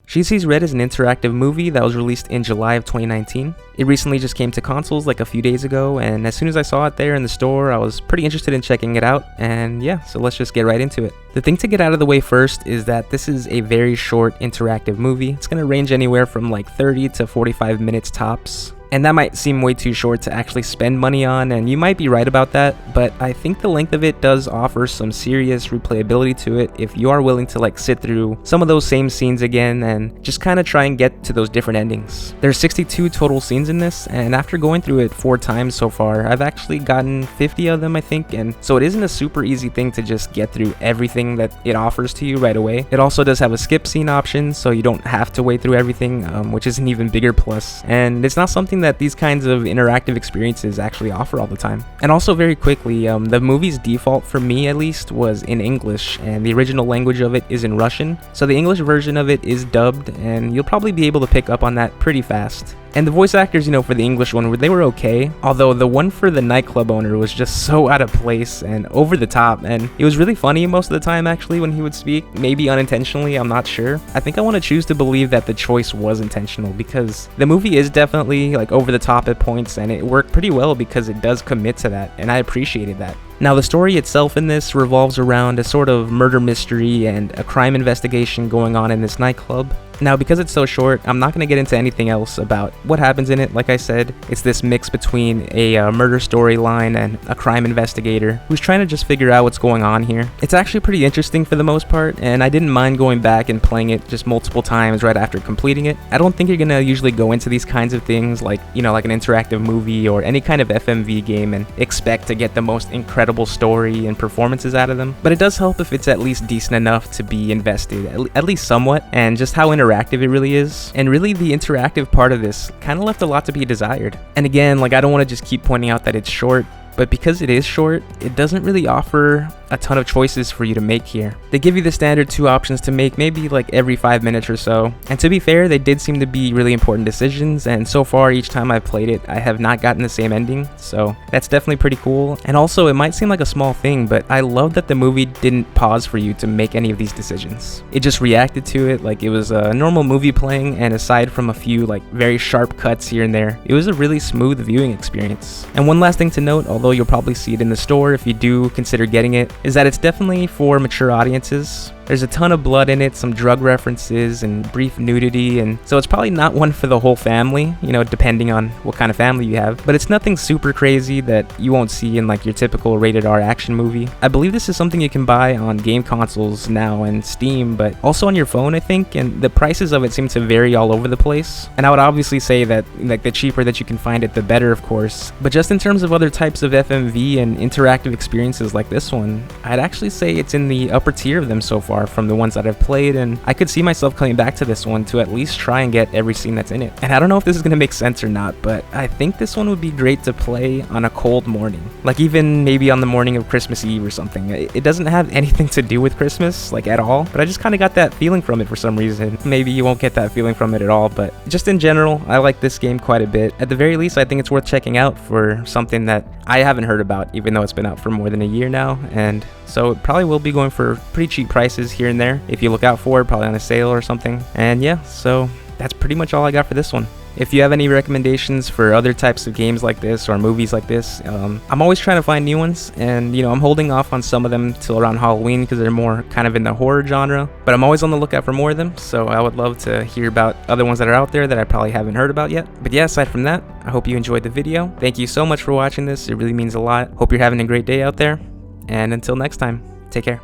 She's Red is an interactive movie that was released in July of 2019. It recently just came to consoles like a few days ago, and as soon as I saw it there in the store, I was pretty interested in checking it out, and yeah, so let's just get right into it. The thing to get out of the way first is that this is a very short interactive movie. It's going to range anywhere from like 30 to 45 minutes tops. And that might seem way too short to actually spend money on, and you might be right about that, but I think the length of it does offer some serious replayability to it if you are willing to like sit through some of those same scenes again and just kind of try and get to those different endings. There's 62 total scenes in this, and after going through it 4 times so far, I've actually gotten 50 of them, I think, and so it isn't a super easy thing to just get through everything that it offers to you right away. It also does have a skip scene option, so you don't have to wait through everything, which is an even bigger plus, and it's not something that these kinds of interactive experiences actually offer all the time. And also very quickly, the movie's default, for me at least, was in English, and the original language of it is in Russian, so the English version of it is dubbed, and you'll probably be able to pick up on that pretty fast. And the voice actors, for the English one, they were okay, although the one for the nightclub owner was just so out of place and over the top, and it was really funny most of the time actually when he would speak, maybe unintentionally, I'm not sure. I think I want to choose to believe that the choice was intentional, because the movie is definitely like over the top at points, and it worked pretty well because it does commit to that, and I appreciated that. Now, the story itself in this revolves around a sort of murder mystery and a crime investigation going on in this nightclub. Now, because it's so short, I'm not going to get into anything else about what happens in it. Like I said, it's this mix between a murder storyline and a crime investigator who's trying to just figure out what's going on here. It's actually pretty interesting for the most part, and I didn't mind going back and playing it just multiple times right after completing it. I don't think you're going to usually go into these kinds of things like, like an interactive movie or any kind of FMV game and expect to get the most incredible story and performances out of them. But it does help if it's at least decent enough to be invested, at least somewhat, and just how interactive it really is. And really, the interactive part of this kind of left a lot to be desired. And again, I don't want to just keep pointing out that it's short, but because it is short, it doesn't really offer a ton of choices for you to make here. They give you the standard 2 options to make maybe like every 5 minutes or so, and to be fair, they did seem to be really important decisions, and so far each time I've played it, I have not gotten the same ending, so that's definitely pretty cool. And also, it might seem like a small thing, but I love that the movie didn't pause for you to make any of these decisions. It just reacted to it like it was a normal movie playing, and aside from a few very sharp cuts here and there, it was a really smooth viewing experience. And one last thing to note, although you'll probably see it in the store if you do consider getting it, is that it's definitely for mature audiences. There's a ton of blood in it, some drug references, and brief nudity, and so it's probably not one for the whole family, depending on what kind of family you have. But it's nothing super crazy that you won't see in your typical rated R action movie. I believe this is something you can buy on game consoles now and Steam, but also on your phone, I think, and the prices of it seem to vary all over the place. And I would obviously say that the cheaper that you can find it, the better, of course. But just in terms of other types of FMV and interactive experiences like this one, I'd actually say it's in the upper tier of them so far from the ones that I've played, and I could see myself coming back to this one to at least try and get every scene that's in it. And I don't know if this is going to make sense or not, but I think this one would be great to play on a cold morning, even maybe on the morning of Christmas Eve or something. It doesn't have anything to do with Christmas at all, but I just kind of got that feeling from it for some reason. Maybe you won't get that feeling from it at all, but just in general, I like this game quite a bit. At the very least, I think it's worth checking out for something that I haven't heard about, even though it's been out for more than a year now, and so it probably will be going for pretty cheap prices here and there if you look out for it, probably on a sale or something. And yeah, so that's pretty much all I got for this one. If you have any recommendations for other types of games like this or movies like this, I'm always trying to find new ones, and I'm holding off on some of them till around Halloween because they're more kind of in the horror genre, but I'm always on the lookout for more of them, so I would love to hear about other ones that are out there that I probably haven't heard about yet. But yeah, aside from that, I hope you enjoyed the video. Thank you so much for watching this. It really means a lot. Hope you're having a great day out there, and until next time, take care.